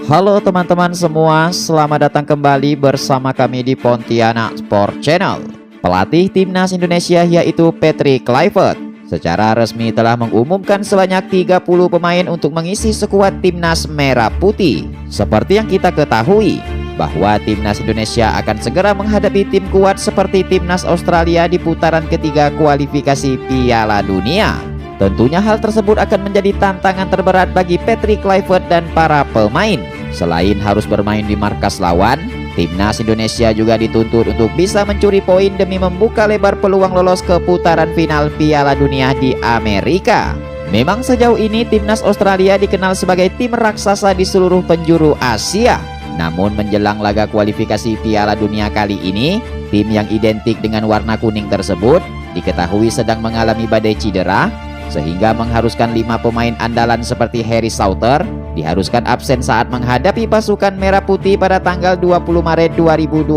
Halo teman-teman semua, selamat datang kembali bersama kami di Pontianak Sport Channel. Pelatih timnas Indonesia yaitu Patrick Kluivert secara resmi telah mengumumkan sebanyak 30 pemain untuk mengisi skuad timnas merah putih. Seperti yang kita ketahui, bahwa timnas Indonesia akan segera menghadapi tim kuat seperti timnas Australia di putaran ketiga kualifikasi Piala Dunia. Tentunya hal tersebut akan menjadi tantangan terberat bagi Patrick Kluivert dan para pemain. Selain harus bermain di markas lawan, timnas Indonesia juga dituntut untuk bisa mencuri poin demi membuka lebar peluang lolos ke putaran final Piala Dunia di Amerika. Memang sejauh ini timnas Australia dikenal sebagai tim raksasa di seluruh penjuru Asia. Namun menjelang laga kualifikasi Piala Dunia kali ini, tim yang identik dengan warna kuning tersebut diketahui sedang mengalami badai cedera, sehingga mengharuskan 5 pemain andalan seperti Harry Souther diharuskan absen saat menghadapi pasukan merah putih pada tanggal 20 Maret 2025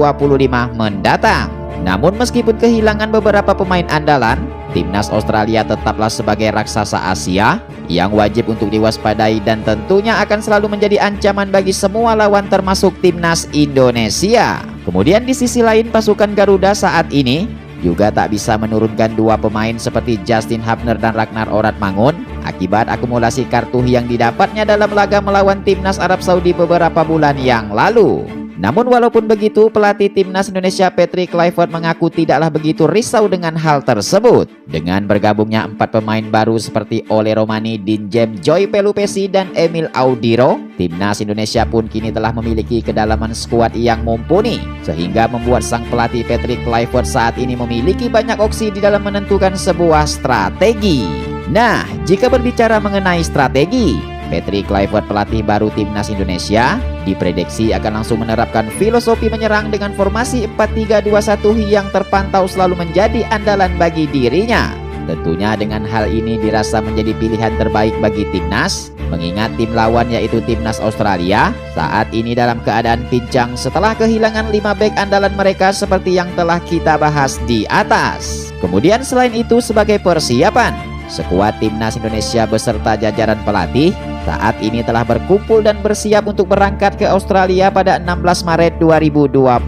mendatang. Namun meskipun kehilangan beberapa pemain andalan, timnas Australia tetaplah sebagai raksasa Asia yang wajib untuk diwaspadai dan tentunya akan selalu menjadi ancaman bagi semua lawan termasuk timnas Indonesia. Kemudian di sisi lain, pasukan Garuda saat ini juga tak bisa menurunkan 2 pemain seperti Justin Hubner dan Ragnar Oratmangun akibat akumulasi kartu yang didapatnya dalam laga melawan timnas Arab Saudi beberapa bulan yang lalu. Namun walaupun begitu, pelatih timnas Indonesia Patrick Kluivert mengaku tidaklah begitu risau dengan hal tersebut. Dengan bergabungnya 4 pemain baru seperti Ole Romani, Dean James, Joy Pelupesi, dan Emil Audiro, timnas Indonesia pun kini telah memiliki kedalaman skuad yang mumpuni, sehingga membuat sang pelatih Patrick Kluivert saat ini memiliki banyak opsi di dalam menentukan sebuah strategi. Nah, jika berbicara mengenai strategi, Patrick Kluivert, pelatih baru timnas Indonesia, diprediksi akan langsung menerapkan filosofi menyerang dengan formasi 4-3-2-1 yang terpantau selalu menjadi andalan bagi dirinya. Tentunya dengan hal ini dirasa menjadi pilihan terbaik bagi timnas, mengingat tim lawan yaitu timnas Australia saat ini dalam keadaan pincang setelah kehilangan 5 bek andalan mereka seperti yang telah kita bahas di atas. Kemudian selain itu, sebagai persiapan, skuad timnas Indonesia beserta jajaran pelatih saat ini telah berkumpul dan bersiap untuk berangkat ke Australia pada 16 Maret 2025.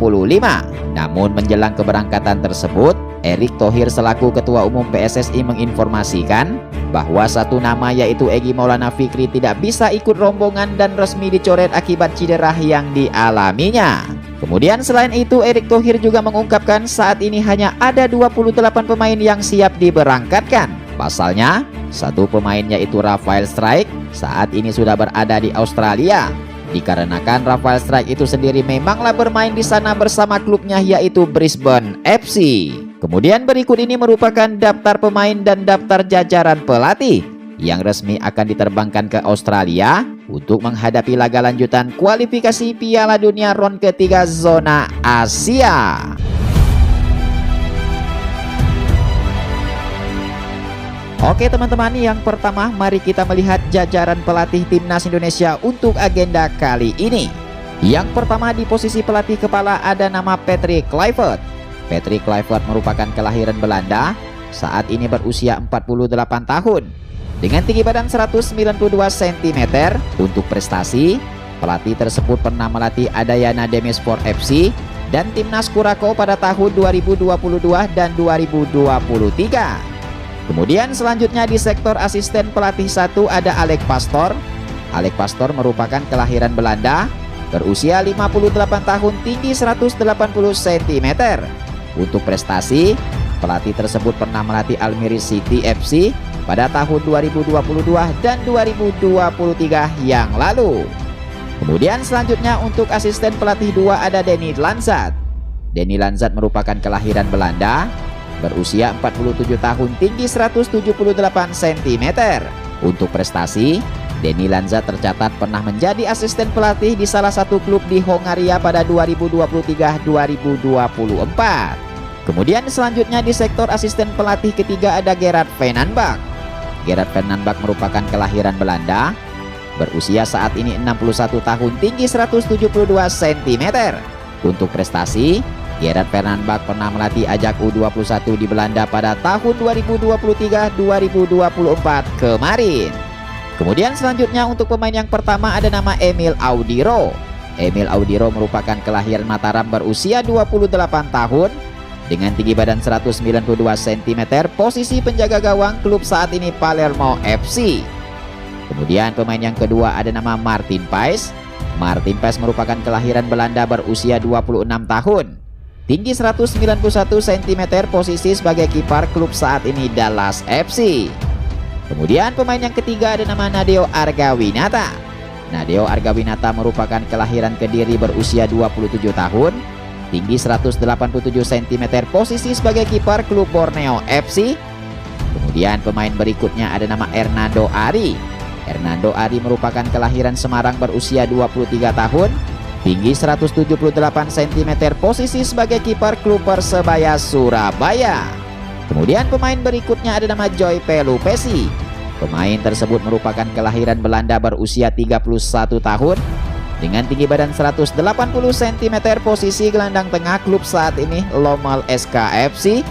Namun menjelang keberangkatan tersebut, Erick Thohir selaku Ketua Umum PSSI menginformasikan bahwa satu nama yaitu Egy Maulana Fikri tidak bisa ikut rombongan dan resmi dicoret akibat cedera yang dialaminya. Kemudian selain itu, Erick Thohir juga mengungkapkan saat ini hanya ada 28 pemain yang siap diberangkatkan. Pasalnya, satu pemain yaitu Rafael Strijk saat ini sudah berada di Australia. Dikarenakan Rafael Strijk itu sendiri memanglah bermain di sana bersama klubnya yaitu Brisbane FC. Kemudian berikut ini merupakan daftar pemain dan daftar jajaran pelatih yang resmi akan diterbangkan ke Australia untuk menghadapi laga lanjutan kualifikasi Piala Dunia ronde ketiga zona Asia. Oke teman-teman, yang pertama mari kita melihat jajaran pelatih timnas Indonesia untuk agenda kali ini. Yang pertama di posisi pelatih kepala ada nama Patrick Kluivert. Patrick Kluivert merupakan kelahiran Belanda, saat ini berusia 48 tahun. Dengan tinggi badan 192 cm, untuk prestasi, pelatih tersebut pernah melatih Adayana Demirspor FC dan timnas Curacao pada tahun 2022 dan 2023. Kemudian selanjutnya di sektor asisten pelatih 1 ada Alex Pastoor. Alex Pastoor merupakan kelahiran Belanda, berusia 58 tahun, tinggi 180 cm. Untuk prestasi, pelatih tersebut pernah melatih Almere City FC pada tahun 2022 dan 2023 yang lalu. Kemudian selanjutnya untuk asisten pelatih 2 ada Denny Lanzat. Denny Lanzat merupakan kelahiran Belanda, berusia 47 tahun, tinggi 178 cm. Untuk prestasi, Denny Lanzat tercatat pernah menjadi asisten pelatih di salah satu klub di Hongaria pada 2023-2024. Kemudian selanjutnya di sektor asisten pelatih ketiga ada Gerard Van Aanbak. Gerard Van Aanbak merupakan kelahiran Belanda, berusia saat ini 61 tahun, tinggi 172 cm. Untuk prestasi, Gerard Van Aanbak pernah melatih Ajax U21 di Belanda pada tahun 2023-2024 kemarin. Kemudian selanjutnya untuk pemain yang pertama ada nama Emil Audiro. Emil Audiro merupakan kelahiran Mataram berusia 28 tahun dengan tinggi badan 192 cm, posisi penjaga gawang, klub saat ini Palermo FC. Kemudian pemain yang kedua ada nama Martin Paes. Martin Paes merupakan kelahiran Belanda berusia 26 tahun. Tinggi 191 cm, posisi sebagai kiper, klub saat ini Dallas FC. Kemudian pemain yang ketiga ada nama Nadeo Argawinata. Nadeo Argawinata merupakan kelahiran Kediri berusia 27 tahun. Tinggi 187 cm, posisi sebagai kiper, klub Borneo FC. Kemudian pemain berikutnya ada nama Hernando Ari. Hernando Ari merupakan kelahiran Semarang berusia 23 tahun. Tinggi 178 cm, posisi sebagai kiper, klub Persebaya Surabaya. Kemudian pemain berikutnya ada nama Joy Pelupesi. Pemain tersebut merupakan kelahiran Belanda berusia 31 tahun. Dengan tinggi badan 180 cm, posisi gelandang tengah, klub saat ini Lommel SKFC.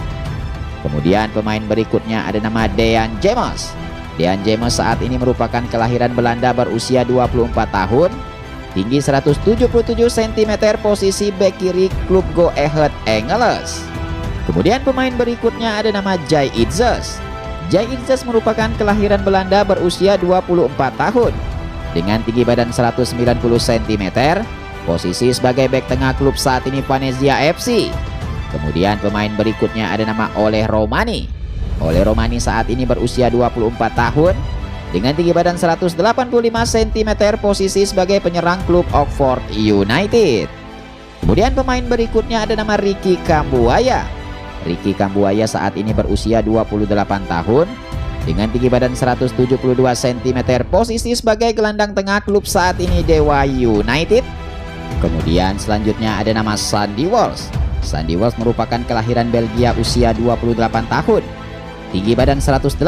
Kemudian pemain berikutnya ada nama Dean James. Dean James saat ini merupakan kelahiran Belanda berusia 24 tahun. Tinggi 177 cm, posisi bek kiri, klub Go Ahead Eagles. Kemudian pemain berikutnya ada nama Jay Itzes. Jay Itzes merupakan kelahiran Belanda berusia 24 tahun. Dengan tinggi badan 190 cm, posisi sebagai bek tengah, klub saat ini Venezia FC. Kemudian pemain berikutnya ada nama Ole Romani. Ole Romani saat ini berusia 24 tahun. Dengan tinggi badan 185 cm, posisi sebagai penyerang, klub Oxford United. Kemudian pemain berikutnya ada nama Ricky Kambuaya. Ricky Kambuaya saat ini berusia 28 tahun. Dengan tinggi badan 172 cm, posisi sebagai gelandang tengah, klub saat ini Dewa United. Kemudian selanjutnya ada nama Sandy Walsh. Sandy Walsh merupakan kelahiran Belgia usia 28 tahun. Tinggi badan 185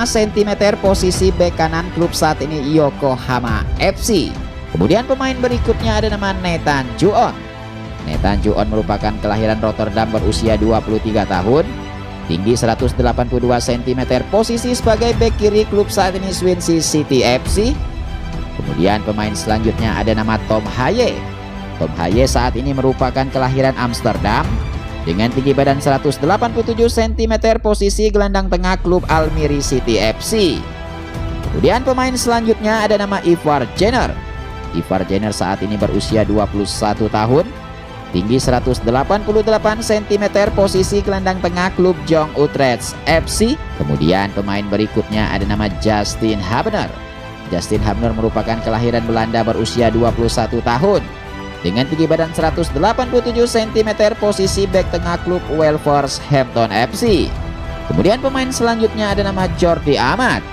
cm, posisi bek kanan, klub saat ini Yokohama FC. Kemudian pemain berikutnya ada nama Nathan Juon. Nathan Juon merupakan kelahiran Rotterdam berusia 23 tahun. Tinggi 182 cm, posisi sebagai bek kiri, klub saat ini Swansea City FC. Kemudian pemain selanjutnya ada nama Tom Haye. Tom Haye saat ini merupakan kelahiran Amsterdam. Dengan tinggi badan 187 cm, posisi gelandang tengah, klub Almere City FC. Kemudian pemain selanjutnya ada nama Ivar Jenner. Ivar Jenner saat ini berusia 21 tahun. Tinggi 188 cm, posisi gelandang tengah, klub Jong Utrecht FC. Kemudian pemain berikutnya ada nama Justin Habener. Justin Habener merupakan kelahiran Belanda berusia 21 tahun. Dengan tinggi badan 187 cm, posisi bek tengah, klub Wolverhampton FC. Kemudian pemain selanjutnya ada nama Jordi Amat.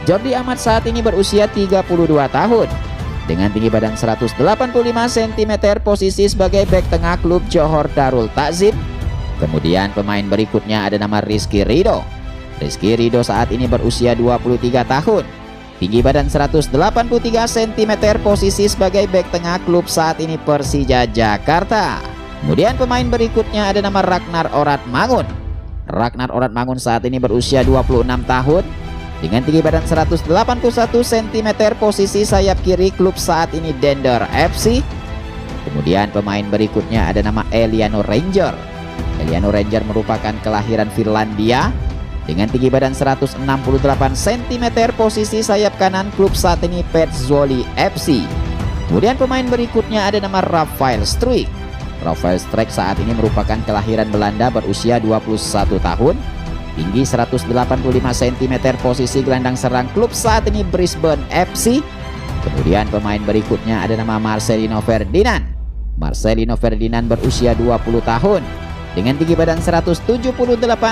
Jordi Amat saat ini berusia 32 tahun. Dengan tinggi badan 185 cm, posisi sebagai bek tengah, klub Johor Darul Takzim. Kemudian pemain berikutnya ada nama Rizky Ridho. Rizky Ridho saat ini berusia 23 tahun. Tinggi badan 183 cm, posisi sebagai bek tengah, klub saat ini Persija Jakarta. Kemudian pemain berikutnya ada nama Ragnar Oratmangun. Ragnar Oratmangun saat ini berusia 26 tahun. Dengan tinggi badan 181 cm, posisi sayap kiri, klub saat ini Dender FC. Kemudian pemain berikutnya ada nama Eliano Ranger. Eliano Ranger merupakan kelahiran Finlandia. Dengan tinggi badan 168 cm, posisi sayap kanan, klub saat ini Petzoli FC. Kemudian pemain berikutnya ada nama Rafael Struijk. Rafael Struijk saat ini merupakan kelahiran Belanda berusia 21 tahun. Tinggi 185 cm, posisi gelandang serang, klub saat ini Brisbane FC. Kemudian pemain berikutnya ada nama Marcelino Ferdinand. Marcelino Ferdinand berusia 20 tahun. Dengan tinggi badan 178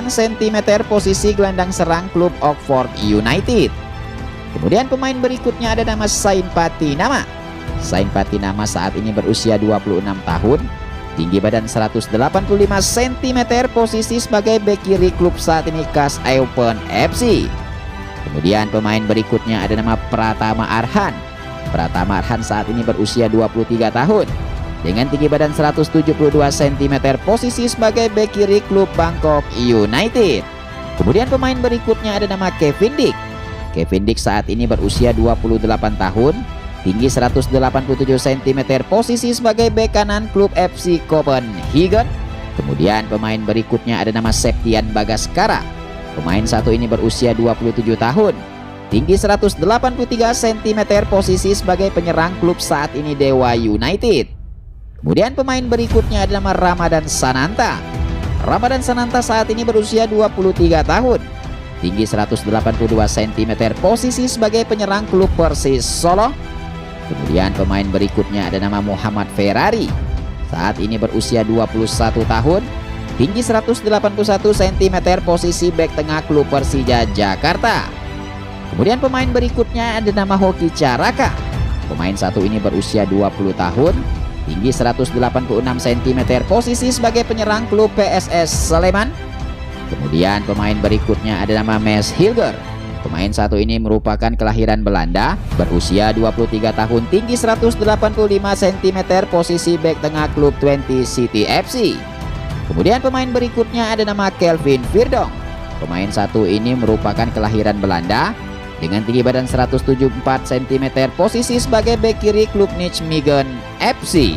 cm, posisi gelandang serang, klub Oxford United. Kemudian pemain berikutnya ada nama Sain Patinama. Sain Patinama saat ini berusia 26 tahun. Tinggi badan 185 cm, posisi sebagai bek kiri, klub saat ini KAS Eupen FC. Kemudian pemain berikutnya ada nama Pratama Arhan. Pratama Arhan saat ini berusia 23 tahun. Dengan tinggi badan 172 cm, posisi sebagai bek kiri, klub Bangkok United. Kemudian pemain berikutnya ada nama Kevin Dick. Kevin Dix saat ini berusia 28 tahun, tinggi 187 cm, posisi sebagai bek kanan klub FC Copenhagen. Kemudian pemain berikutnya ada nama Septian Bagaskara. Pemain satu ini berusia 27 tahun, tinggi 183 cm, posisi sebagai penyerang klub saat ini Dewa United. Kemudian pemain berikutnya ada nama Ramadan Sananta. Ramadan Sananta saat ini berusia 23 tahun, tinggi 182 cm, posisi sebagai penyerang klub Persis Solo. Kemudian pemain berikutnya ada nama Muhammad Ferrari. Saat ini berusia 21 tahun, tinggi 181 cm, posisi bek tengah klub Persija Jakarta. Kemudian pemain berikutnya ada nama Hoki Caraka. Pemain satu ini berusia 20 tahun, tinggi 186 cm, posisi sebagai penyerang klub PSS Sleman. Kemudian pemain berikutnya ada nama Mes Hilger. Pemain satu ini merupakan kelahiran Belanda, berusia 23 tahun, tinggi 185 cm, posisi bek tengah klub Twente City FC. Kemudian pemain berikutnya ada nama Kelvin Virdong. Pemain satu ini merupakan kelahiran Belanda dengan tinggi badan 174 cm, posisi sebagai bek kiri klub Nijmegen FC.